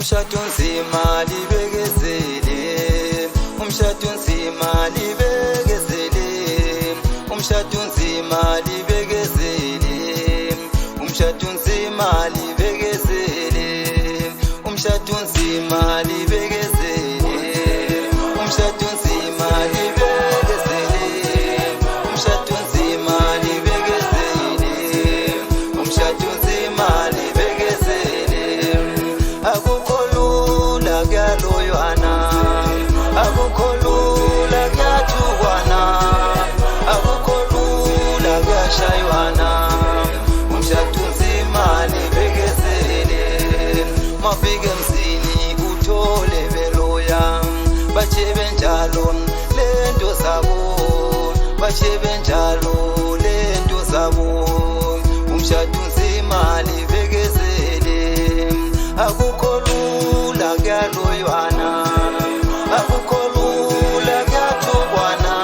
umshado nzima libekezele, umshado nzima libekezele, umshado nzima libekezele, umshado nzima libekezele, umshado nzima libekezele, umshado nzima libekezele, umshado nzima libekezele, umshado nzima libekezele. Akukho lula kuyaloywana, akukho lula kuyathukwana, akukho lula kuyashaywana, umshado nzima libekezele. Mafike emzini uthole beloya, bachebe njalo lento zabo, bachebe njalo lento zabo, umshado nzima libekezele. Akukho lula kuyaloywana, akukho lula kuyathukwana,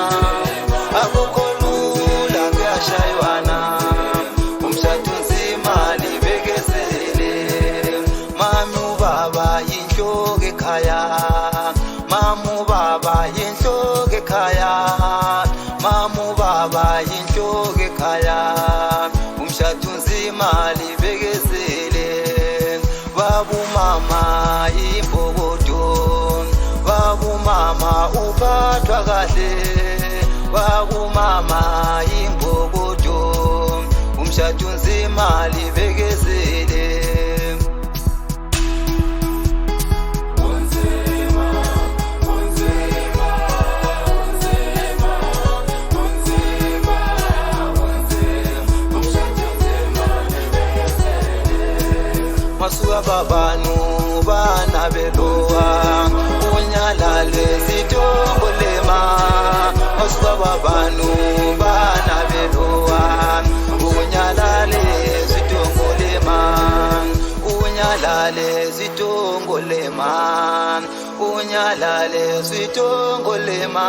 akukho lula kuyashaywana, umshado nzima libekezele. Mami ubaba yinhloko ekhaya, mami ubaba yinhloko ekhaya, mami ubaba yinhloko ekhaya, umshado nzima libekezele. Babu mama imbokodo, babu mama uphathwa kahle, babu mama imbokodo, umshado nzima libekezele. Masuka babanu bana beloa, unyalale zitongolema. Masuka babanu bana beloa, unyalale zitongolema, unyalale zitongolema, unyalale zitongolema,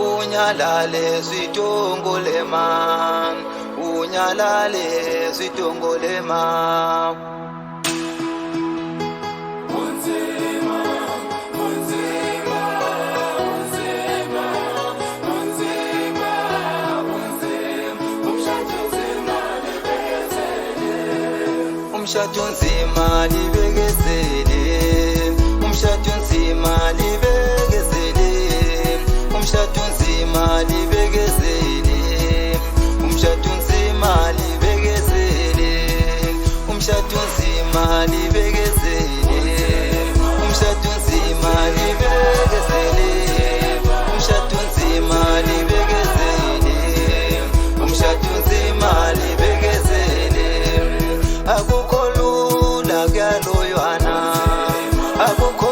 unyalale zitongolema, unyalale zitongolema. Umshado nzima libekezele, umshado nzima libekezele, umshado nzima libekezele, umshado nzima libekezele, umshado nzima libekezele, umshado nzima libekezele, umshado nzima libekezele, umshado nzima libekezele. Akukho lula kuyaloywana, akukho